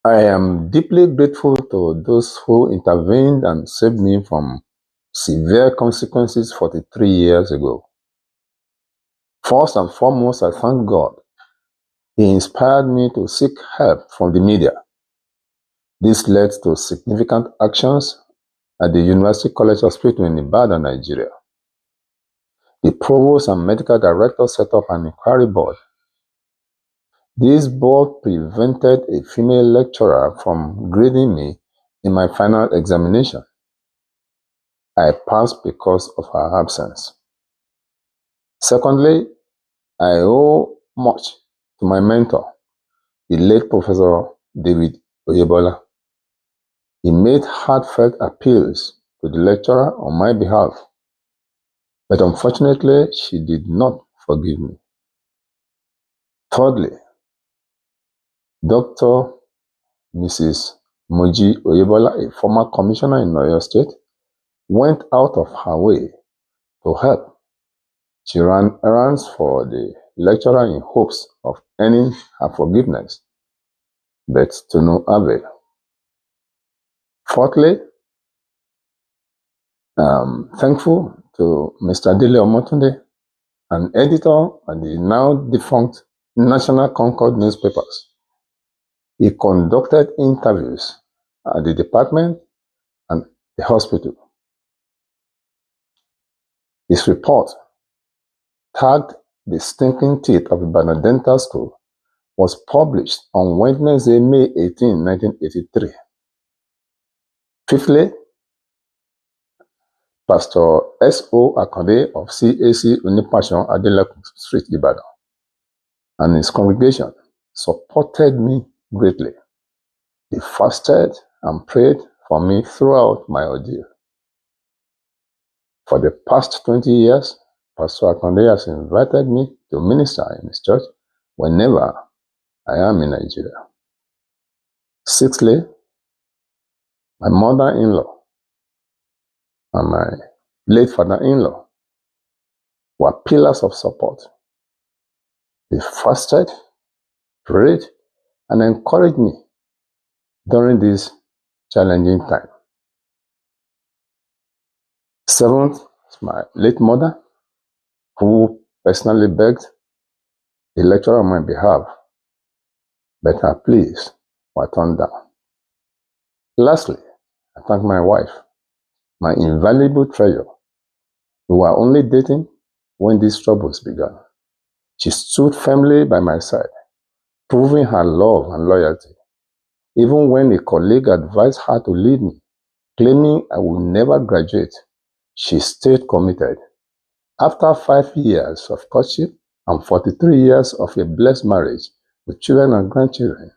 I am deeply grateful to those who intervened and saved me from severe consequences 43 years ago. First and foremost, I thank God. He inspired me to seek help from the media. This led to significant actions at the University College Hospital in Ibadan, Nigeria. The provost and medical director set up an inquiry board. This board prevented a female lecturer from grading me in my final examination. I passed because of her absence. Secondly, I owe much to my mentor, the late Professor David Oyebola. He made heartfelt appeals to the lecturer on my behalf, but unfortunately, she did not forgive me. Thirdly, Dr. Mrs. Moji Oyebola, a former commissioner in Oyo State, went out of her way to help. She ran errands for the lecturer in hopes of earning her forgiveness, but to no avail. Fourthly, I'm thankful to Mr. Dele Omotunde, an editor at the now defunct National Concord newspapers. He conducted interviews at the department and the hospital. His report, tagged The Stinking Teeth of Ibadan Dental School, was published on Wednesday, May 18, 1983. Fifthly, Pastor S.O. Akande of CAC Unipassion Adelakun Street, Ibadan, and his congregation supported me greatly. They fasted and prayed for me throughout my ordeal. For the past 20 years, Pastor Akande has invited me to minister in his church whenever I am in Nigeria. Sixthly, my mother-in-law and my late father-in-law were pillars of support. They fasted, prayed, and encouraged me during this challenging time. Seventh is my late mother, who personally begged the lecturer on my behalf, but her pleas were turned down. Lastly, I thank my wife, my invaluable treasure. We were only dating when these troubles began. She stood firmly by my side, proving her love and loyalty. Even when a colleague advised her to leave me, claiming I would never graduate, she stayed committed. After 5 years of courtship and 43 years of a blessed marriage with children and grandchildren,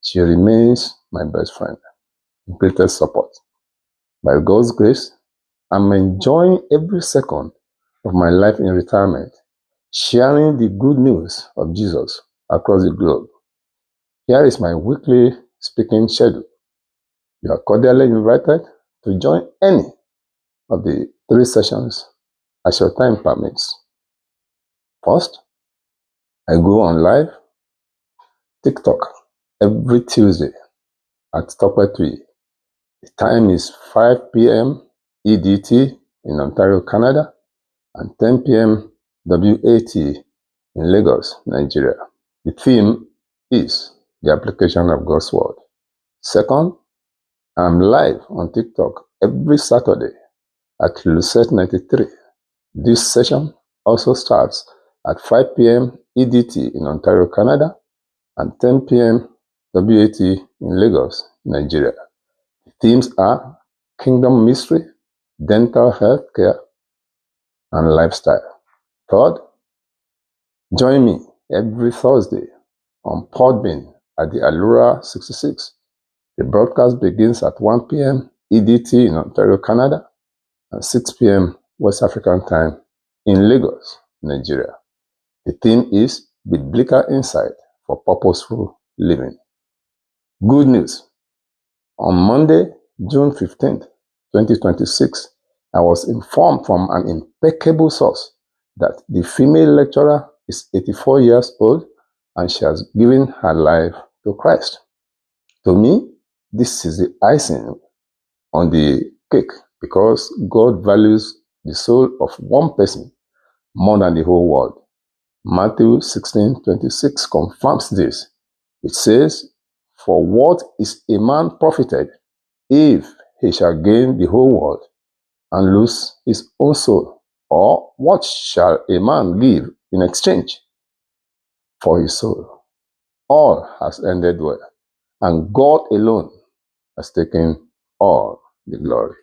she remains my best friend, greatest support. By God's grace, I'm enjoying every second of my life in retirement, sharing the good news of Jesus across the globe. Here is my weekly speaking schedule. You are cordially invited to join any of the 3 sessions as your time permits. First, I go on live TikTok every Tuesday at Tokwe. The time is 5 p.m. EDT in Ontario, Canada, and 10 p.m. WAT in Lagos, Nigeria. The theme is the application of God's Word. Second, I'm live on TikTok every Saturday at Lucette 93. This session also starts at 5 p.m. EDT in Ontario, Canada, and 10 p.m. WAT in Lagos, Nigeria. The themes are Kingdom Mystery, Dental Health Care, and Lifestyle. Third, join me every Thursday on Podbean at the Allura 66. The broadcast begins at 1 p.m. EDT in Ontario, Canada, and 6 p.m. West African time in Lagos, Nigeria. The theme is Biblical Insight for Purposeful Living. Good news. On Monday, June 15th, 2026, I was informed from an impeccable source that the female lecturer is 84 years old and she has given her life to Christ. To me, this is the icing on the cake because God values the soul of one person more than the whole world. Matthew 16:26 confirms this. It says, "For what is a man profited if he shall gain the whole world and lose his own soul? Or what shall a man give in exchange for his soul?" All has ended well, and God alone has taken all the glory.